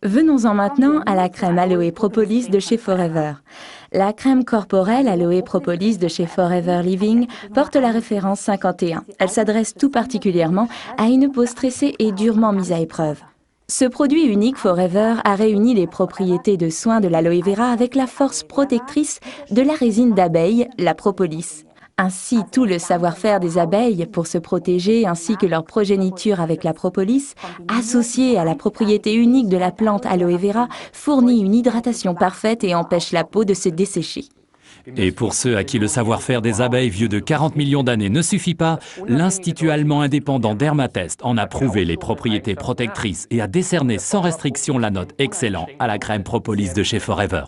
Venons-en maintenant à la crème Aloe Propolis de chez Forever. La crème corporelle Aloe Propolis de chez Forever Living porte la référence 51. Elle s'adresse tout particulièrement à une peau stressée et durement mise à épreuve. Ce produit unique Forever a réuni les propriétés de soins de l'aloe vera avec la force protectrice de la résine d'abeille, la propolis. Ainsi, tout le savoir-faire des abeilles pour se protéger ainsi que leur progéniture avec la propolis, associé à la propriété unique de la plante aloe vera, fournit une hydratation parfaite et empêche la peau de se dessécher. Et pour ceux à qui le savoir-faire des abeilles vieux de 40 millions d'années ne suffit pas, l'Institut allemand indépendant Dermatest en a prouvé les propriétés protectrices et a décerné sans restriction la note excellent à la crème propolis de chez Forever.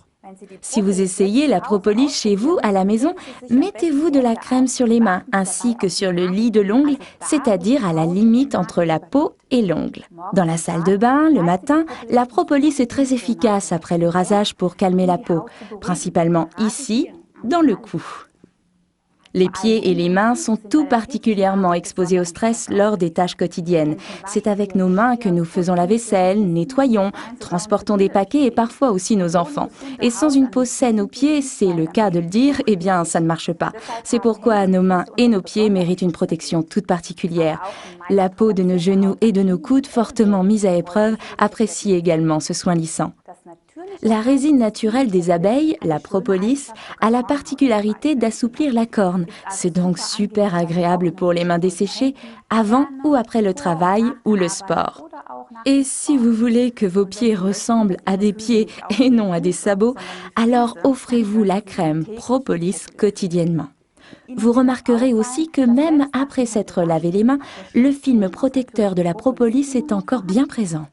Si vous essayez la propolis chez vous, à la maison, mettez-vous de la crème sur les mains ainsi que sur le lit de l'ongle, c'est-à-dire à la limite entre la peau et l'ongle. Dans la salle de bain, le matin, la propolis est très efficace après le rasage pour calmer la peau, principalement ici, dans le cou. Les pieds et les mains sont tout particulièrement exposés au stress lors des tâches quotidiennes. C'est avec nos mains que nous faisons la vaisselle, nettoyons, transportons des paquets et parfois aussi nos enfants. Et sans une peau saine aux pieds, c'est le cas de le dire, eh bien ça ne marche pas. C'est pourquoi nos mains et nos pieds méritent une protection toute particulière. La peau de nos genoux et de nos coudes, fortement mise à épreuve, apprécie également ce soin lissant. La résine naturelle des abeilles, la propolis, a la particularité d'assouplir la corne. C'est donc super agréable pour les mains desséchées, avant ou après le travail ou le sport. Et si vous voulez que vos pieds ressemblent à des pieds et non à des sabots, alors offrez-vous la crème propolis quotidiennement. Vous remarquerez aussi que même après s'être lavé les mains, le film protecteur de la propolis est encore bien présent.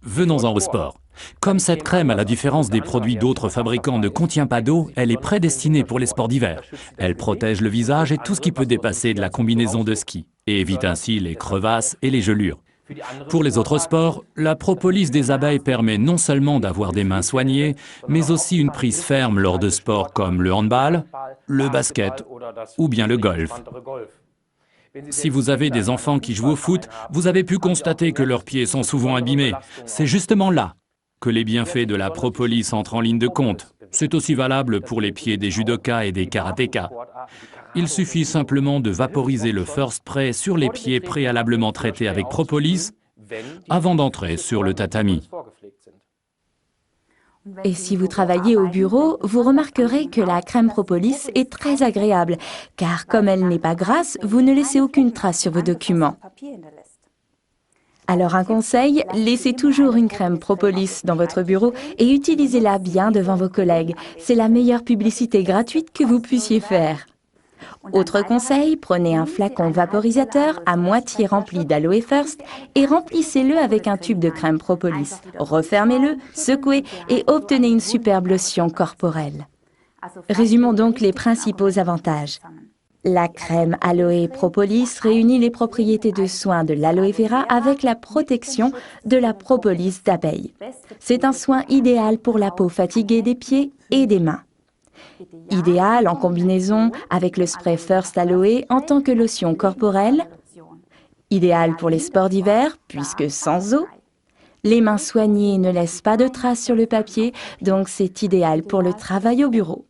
Venons-en au sport. Comme cette crème, à la différence des produits d'autres fabricants, ne contient pas d'eau, elle est prédestinée pour les sports d'hiver. Elle protège le visage et tout ce qui peut dépasser de la combinaison de ski, et évite ainsi les crevasses et les gelures. Pour les autres sports, la propolis des abeilles permet non seulement d'avoir des mains soignées, mais aussi une prise ferme lors de sports comme le handball, le basket ou bien le golf. Si vous avez des enfants qui jouent au foot, vous avez pu constater que leurs pieds sont souvent abîmés. C'est justement là que les bienfaits de la propolis entrent en ligne de compte. C'est aussi valable pour les pieds des judokas et des karatékas. Il suffit simplement de vaporiser le First Spray sur les pieds préalablement traités avec propolis avant d'entrer sur le tatami. Et si vous travaillez au bureau, vous remarquerez que la crème propolis est très agréable, car comme elle n'est pas grasse, vous ne laissez aucune trace sur vos documents. Alors un conseil, laissez toujours une crème propolis dans votre bureau et utilisez-la bien devant vos collègues. C'est la meilleure publicité gratuite que vous puissiez faire. Autre conseil, prenez un flacon vaporisateur à moitié rempli d'Aloe First et remplissez-le avec un tube de crème propolis. Refermez-le, secouez et obtenez une superbe lotion corporelle. Résumons donc les principaux avantages. La crème Aloe Propolis réunit les propriétés de soins de l'aloe vera avec la protection de la propolis d'abeille. C'est un soin idéal pour la peau fatiguée des pieds et des mains. Idéal en combinaison avec le spray First Aloe en tant que lotion corporelle. Idéal pour les sports d'hiver puisque sans eau. Les mains soignées ne laissent pas de traces sur le papier, donc c'est idéal pour le travail au bureau.